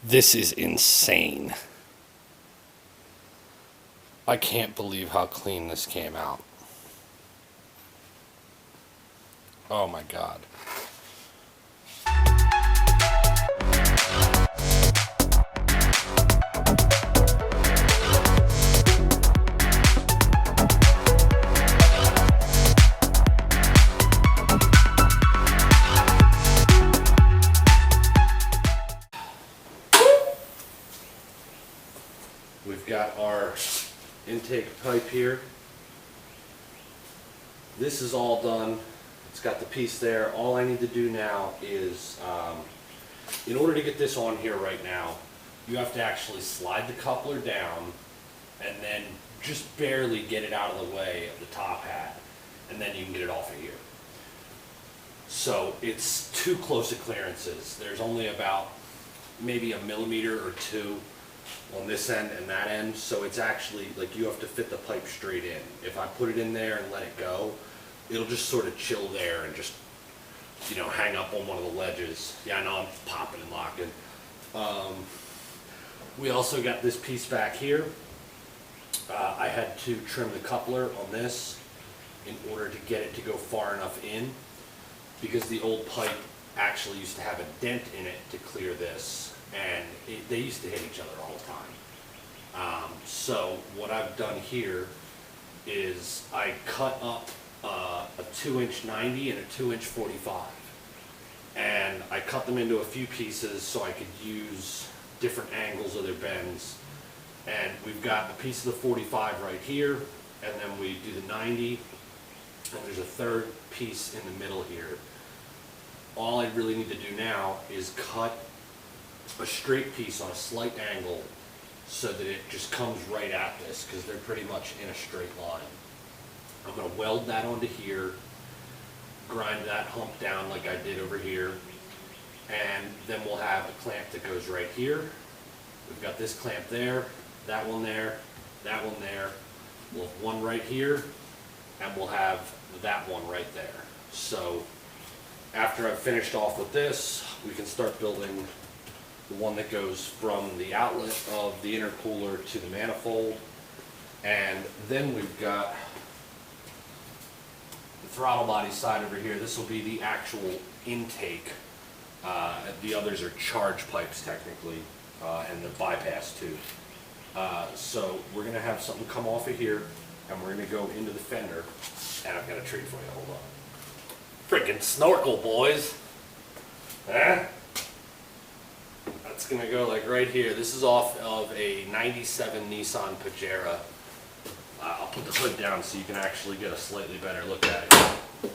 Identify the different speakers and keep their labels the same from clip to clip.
Speaker 1: This is insane. I can't believe how clean this came out. Oh my God. We've got our intake pipe here. This is all done. It's got the piece there. All I need to do now is, in order to get this on here right now, you have to actually slide the coupler down and then just barely get it out of the way of the top hat, and then you can get it off of here. So it's too close to clearances. There's only about maybe a millimeter or two on this end and that end, so it's actually like you have to fit the pipe straight in. If I put it in there and let it go, it'll just sort of chill there and just, you know, hang up on one of the ledges. Yeah, I know I'm popping and locking. We also got this piece back here. I had to trim the coupler on this in order to get it to go far enough in, because the old pipe actually used to have a dent in it to clear this, and they used to hit each other all the time. So what I've done here is I cut up a 2-inch 90 and a 2-inch 45, and I cut them into a few pieces so I could use different angles of their bends. And we've got a piece of the 45 right here, and then we do the 90, and there's a third piece in the middle here. All I really need to do now is cut a straight piece on a slight angle so that it just comes right at this, because they're pretty much in a straight line. I'm going to weld that onto here, grind that hump down like I did over here, and then we'll have a clamp that goes right here. We've got this clamp there, that one there, that one there. We'll have one right here, and we'll have that one right there. So after I've finished off with this, we can start building the one that goes from the outlet of the intercooler to the manifold. And then we've got the throttle body side over here. This will be the actual intake. The others are charge pipes technically, and the bypass tube. So we're going to have something come off of here, and we're going to go into the fender, and I've got a treat for you. Hold on. Freaking Snorkel, boys. Huh? That's going to go like right here. This is off of a 97 Nissan Pajero. I'll put the hood down so you can actually get a slightly better look at it.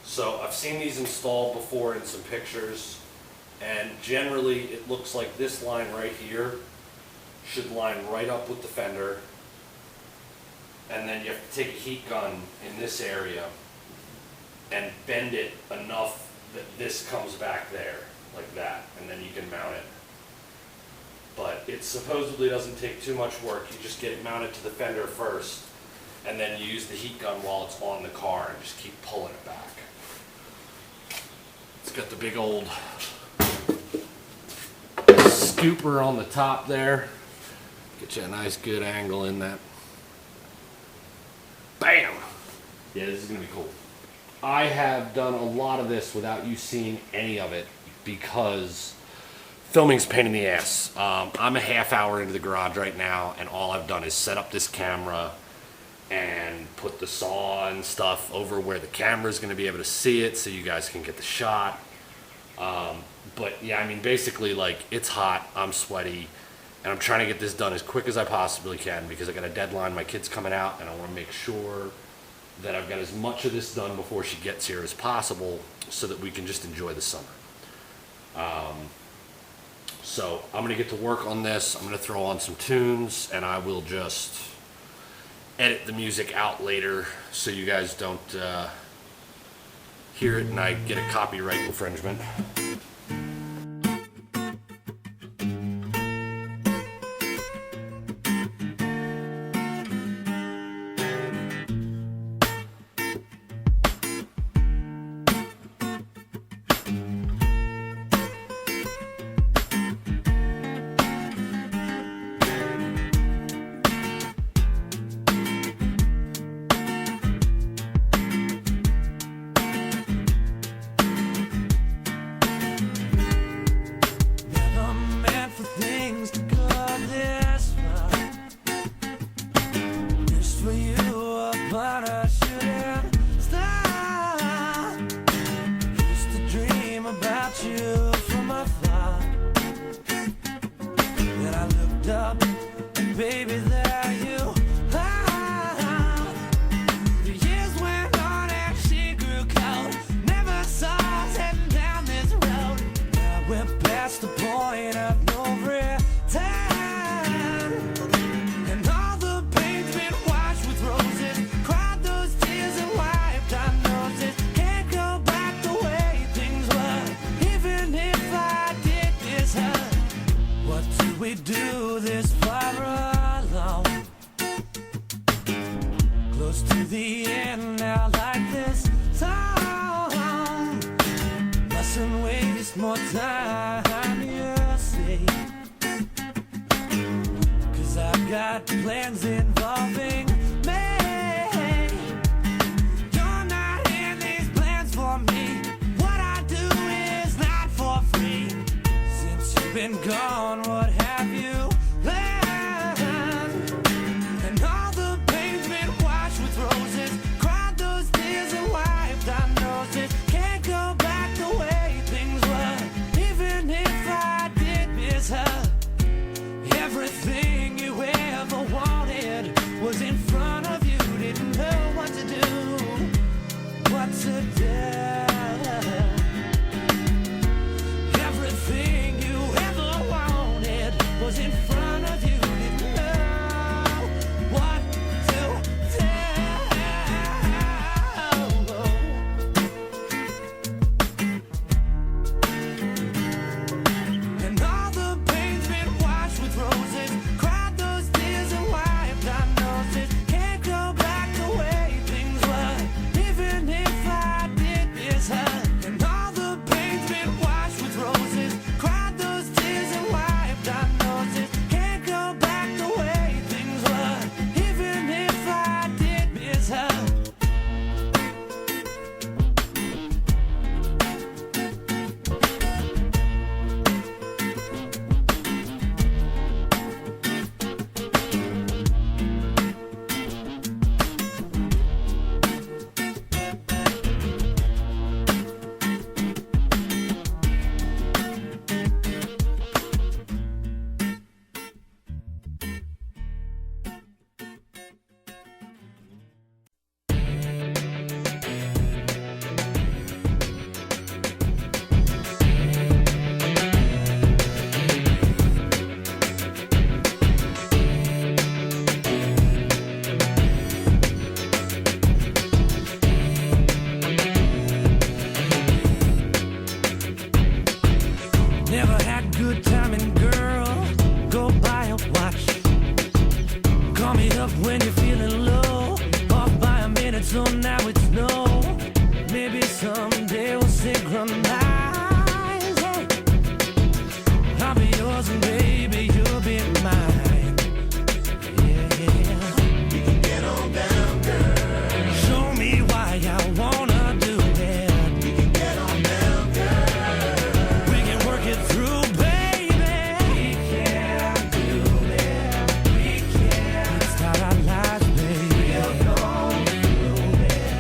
Speaker 1: So I've seen these installed before in some pictures, and generally it looks like this line right here should line right up with the fender, and then you have to take a heat gun in this area and bend it enough that this comes back there, like that, and then you can mount it. But it supposedly doesn't take too much work. You just get it mounted to the fender first, and then you use the heat gun while it's on the car and just keep pulling it back. It's got the big old scooper on the top there. Get you a nice good angle in that. Bam! Yeah, this is gonna be cool. I have done a lot of this without you seeing any of it because filming's a pain in the ass. I'm a half hour into the garage right now, and all I've done is set up this camera and put the saw and stuff over where the camera's going to be able to see it so you guys can get the shot. But yeah, I mean, basically, like, it's hot, I'm sweaty, and I'm trying to get this done as quick as I possibly can because I got a deadline, my kid's coming out, and I want to make sure that I've got as much of this done before she gets here as possible so that we can just enjoy the summer. So I'm going to get to work on this. I'm going to throw on some tunes, and I will just edit the music out later so you guys don't hear it and I get a copyright infringement.
Speaker 2: more time, you see. 'Cause I've got plans involving me. You're not in these plans for me. What I do is not for free. Since you've been gone, what have you learned? And all the pain's been washed with roses. Cried those tears and wiped our noses. Can't go back the way things were. Even if I did miss her. Everything you ever wanted was in front of you. Didn't know what to do, what to do. Everything you ever wanted was in front of you. Didn't know what to do. And all the pain's been washed with roses. Cried those tears and wiped our noses. Can't go back the way things were. Even if I did miss her. And all the pain's been washed with roses. Cried those tears and wiped our noses. Can't go back the way things were. Even if I did miss her. Never had good timing, girl. Go buy a watch. Call me up when you're feeling low. Off by a minute, so now it's no. Maybe someday we'll synchronize. Hey. I'll be yours and baby, you'll be mine. Yeah, yeah. We can get on down, girl. Show me why I wanna do it. We can get on down, girl. We can work it through, baby. We can do it. We can start our lives, baby. We'll go through it.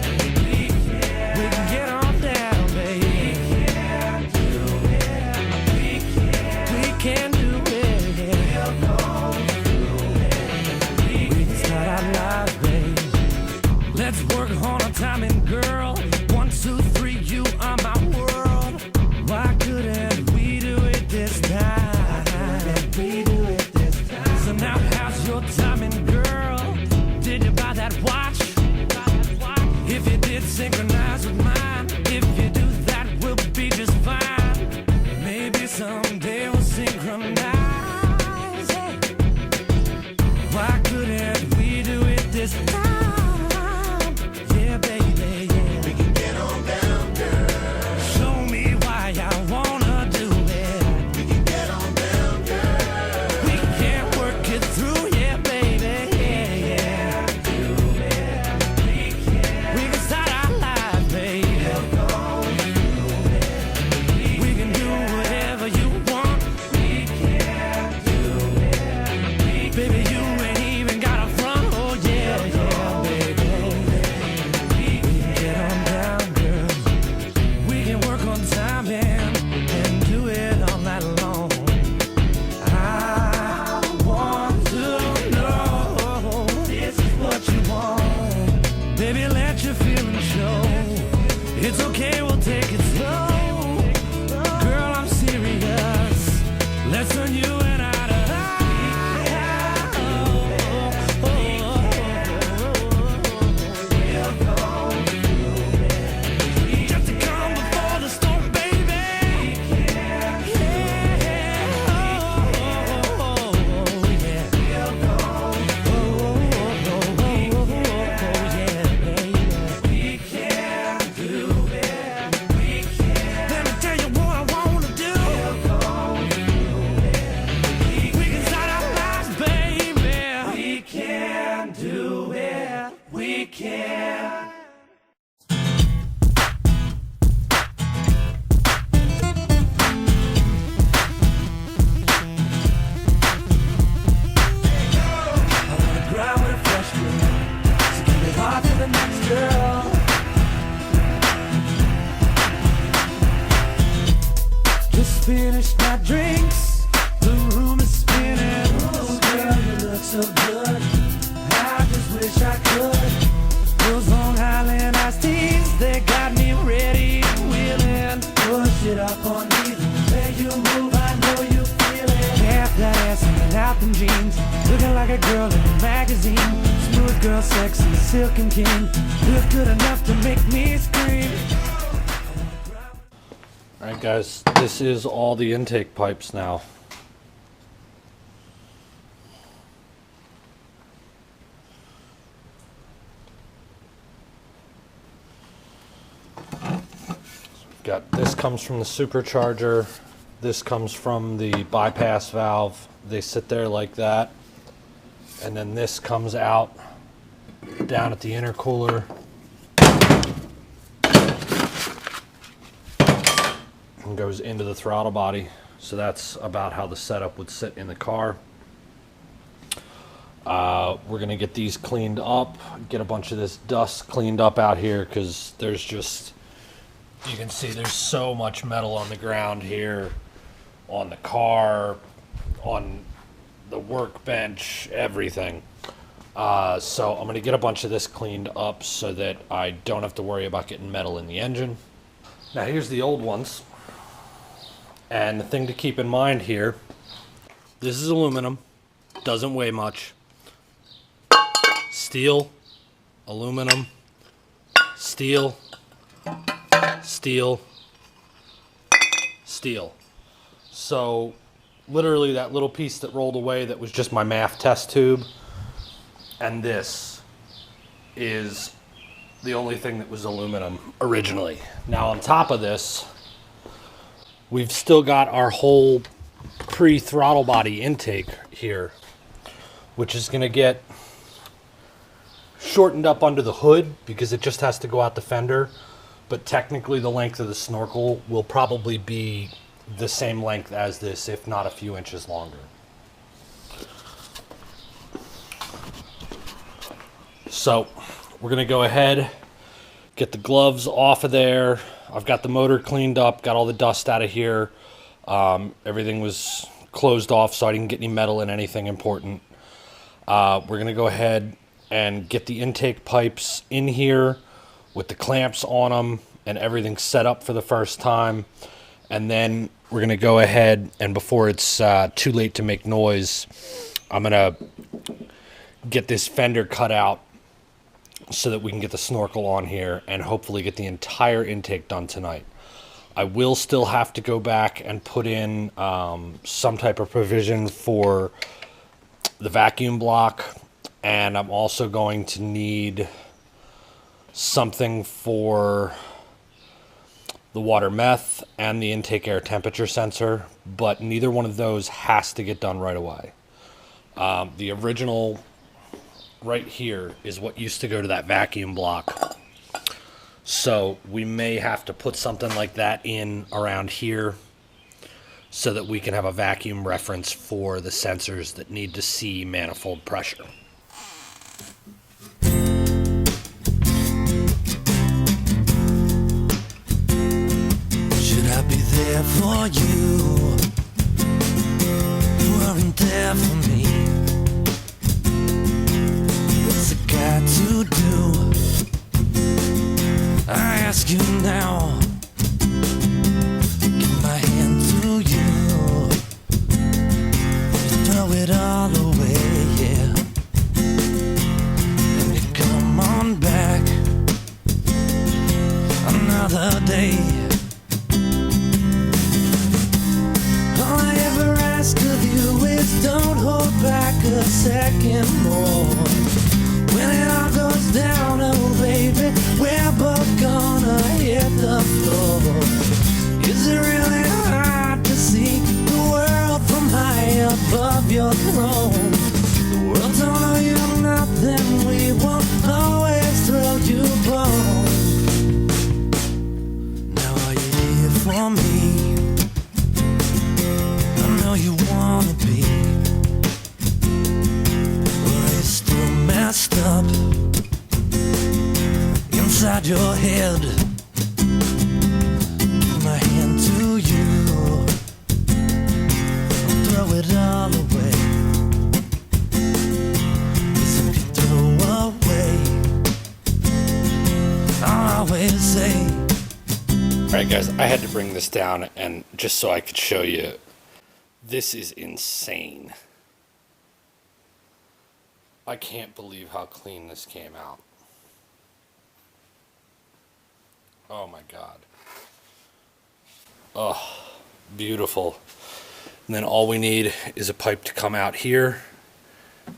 Speaker 2: We can get on down, baby. We can do it. We can do it. We'll go through it. We can start our lives, baby. Let's work on our timing, girl. 1, 2, 3, you are my world. Why couldn't we do it this time? We do it this time. So now how's your timing, girl? Did you buy that watch? If you did, synchronize with mine. If you do that, we'll be just fine. Maybe someday we'll synchronize. Hey. Why couldn't we do it this time? Yeah, baby, yeah. We can get on down, girl. Show me why I wanna do it. We can get on down, girl. We can work it through, yeah, baby, yeah, yeah. Do it. We can start our lives, baby. We'll go through it. We can do whatever you want. We can do it. Baby, you ain't even got a front, oh yeah, yeah, baby. We can get on down, girl. We can work on timing and do it all night long. I want to know this is what you want. Baby, let your feelings show. It's okay, we'll take it slow. Girl, I'm serious. Let's turn you and I to just to come before the storm, baby. Yeah. Yeah. We can do it. We just finished my drinks. The room is spinning. Oh girl, you look so good. I just wish I could. Those Long Island iced teas, they got me ready and willing. Push it up on me, the way you move, I know you feel it. Half that ass and out in jeans, looking like a girl in a magazine. Smooth girl, sexy, silken king, look good enough to make me scream.
Speaker 1: Alright guys, this is all the intake pipes now. Got this comes from the supercharger, this comes from the bypass valve. They sit there like that, and then this comes out down at the intercooler and goes into the throttle body. So that's about how the setup would sit in the car. We're gonna get these cleaned up, get a bunch of this dust cleaned up out here, because there's just, you can see there's so much metal on the ground here, on the car, on the workbench, everything. So I'm going to get a bunch of this cleaned up so that I don't have to worry about getting metal in the engine. Now here's the old ones. And the thing to keep in mind here, this is aluminum, doesn't weigh much. Steel, aluminum, steel, steel, steel. So literally that little piece that rolled away that was just my MAF test tube, and this is the only thing that was aluminum originally. Now on top of this, we've still got our whole pre-throttle body intake here, which is going to get shortened up under the hood because it just has to go out the fender. But technically the length of the Snorkel will probably be the same length as this, if not a few inches longer. So we're going to go ahead, get the gloves off of there. I've got the motor cleaned up, got all the dust out of here. Everything was closed off so I didn't get any metal in anything important. We're going to go ahead and get the intake pipes in here with the clamps on them and everything set up for the first time. And then we're going to go ahead, and before it's too late to make noise, I'm going to get this fender cut out so that we can get the Snorkel on here and hopefully get the entire intake done tonight. I will still have to go back and put in some type of provision for the vacuum block, and I'm also going to need something for the water meth and the intake air temperature sensor, but neither one of those has to get done right away. The original right here is what used to go to that vacuum block. So we may have to put something like that in around here so that we can have a vacuum reference for the sensors that need to see manifold pressure.
Speaker 2: Should I be there for you? You weren't there for me. What's it got to do? I ask you now. Give my hand to you. You throw it all away, yeah. Then you come on back. Another day. All I ever ask of you is don't hold back a second more. When it all goes down, oh baby, we're both gonna hit the floor. Is it really hard to see the world from high above your throne? The world don't owe you nothing, we won't always throw you bone. Now are you here for me? I know you wanna be. Still messed up inside your head. Give my hand to you.
Speaker 1: Guys, I had to bring this down and just so I could show you. This is insane. I can't believe how clean this came out. Oh my God. Oh, beautiful. And then all we need is a pipe to come out here,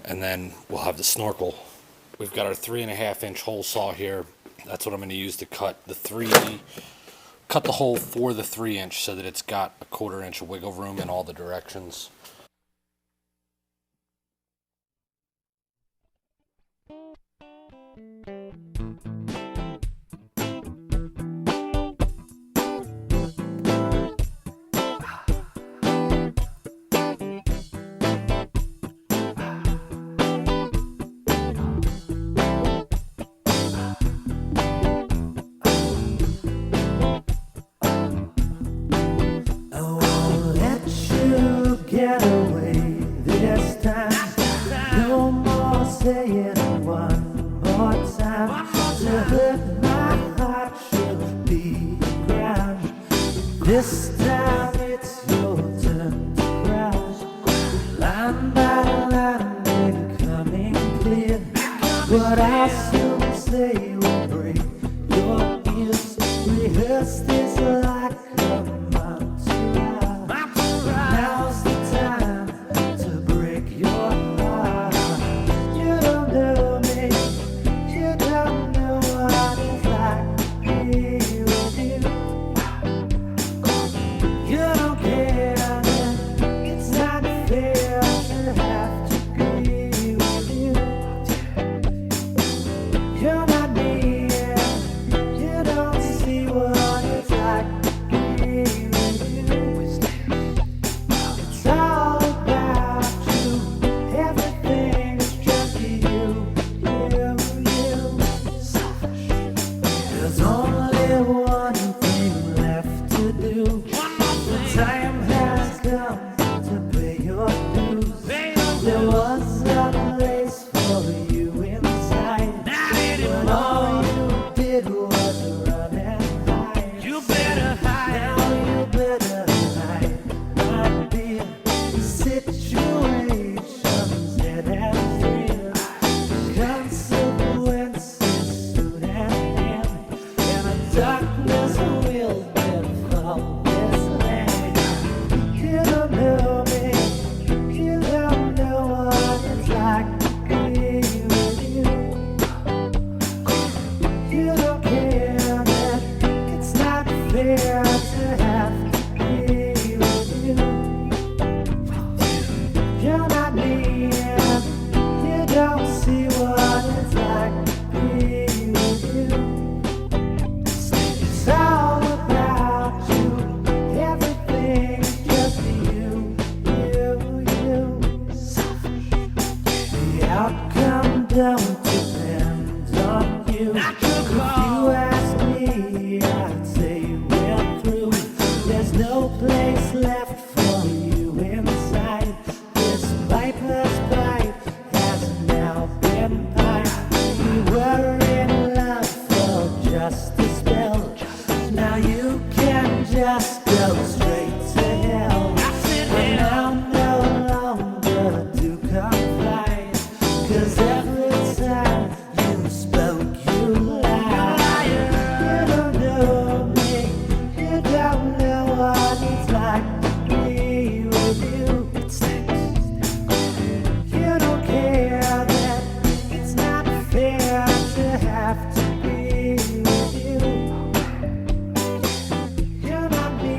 Speaker 1: and then we'll have the snorkel. We've got our 3.5-inch hole saw here. That's what I'm going to use to cut the hole for the 3-inch so that it's got a 1/4 inch of wiggle room in all the directions.
Speaker 2: Get away this time. No more saying one more time. To hurt my heart should be ground. This time it's your turn to cry. Line by line, becoming clear. What I soon say will break your ears. Rehearse this like a mountain. Now's the time to break your heart. You don't know me, you don't know what it's like to be with you. You don't care that it's not fair to have to be with you. You're not me, and you don't see what it's like to be with you. It's all about you, everything is just you. There's only one thing left to do. The time has come to pay your dues. There was a place for you inside, but all you did was run and hide. You better hide. Now you better hide, my dear. Situations that have real consequences soon at hand, and the darkness will befall this land. You don't know me, you don't know what it's like to be with you. You don't care that it's not fair to have to be with you. You're not me, and you don't see what it's like to be with you. It's all about you, everything is just you. The outcome don't depend on you. If you ask me, I'd say we're through. There's no place left for you inside. This viper's bite has now been piped. We were in love for just a spell. Now you can just go straight to hell. And I'm no longer to confide, 'cause every time you spoke, you lied. You don't know me, you don't know what it's like to be with you. You don't care that it's not fair to have to be with you. You're not me,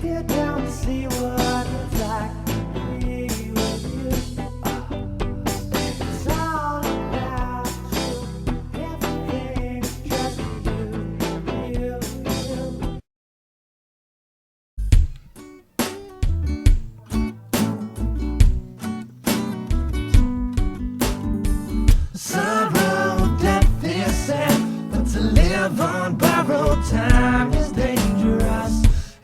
Speaker 2: you don't see what it's like to be with you. It's all about you, everything's just you. Sorrow, death is sad, but to live on borrowed time is dangerous.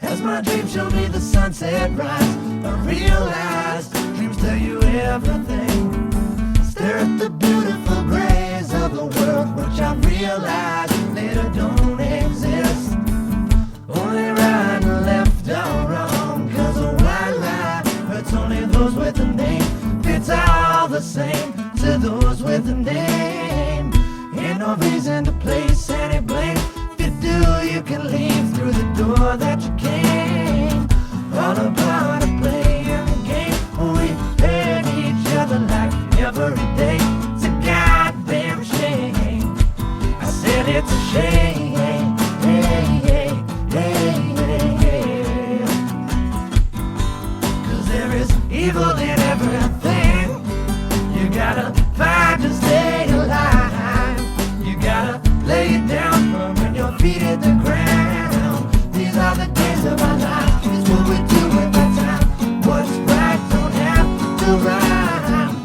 Speaker 2: As my dreams show me the sunset rise, I realize dreams tell you everything. Stare at the beautiful grays of the world, which I realize later don't exist. you can leave through the door that you came. All about a playing the game. We hurt each other like every day. It's a goddamn shame. I said it's a shame. Cause there is evil in everything. You gotta fight to stay alive. You gotta lay it down firm when your feet hit the ground. These are the days of our life. It's what we do with our time. What's right don't have to rhyme.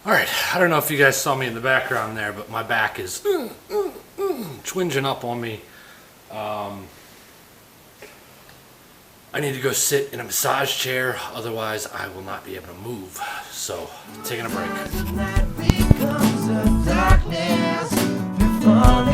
Speaker 1: Alright, I don't know if you guys saw me in the background there, but my back is twinging up on me. I need to go sit in a massage chair, otherwise I will not be able to move. So, taking a break.
Speaker 2: The night becomes a darkness. We fall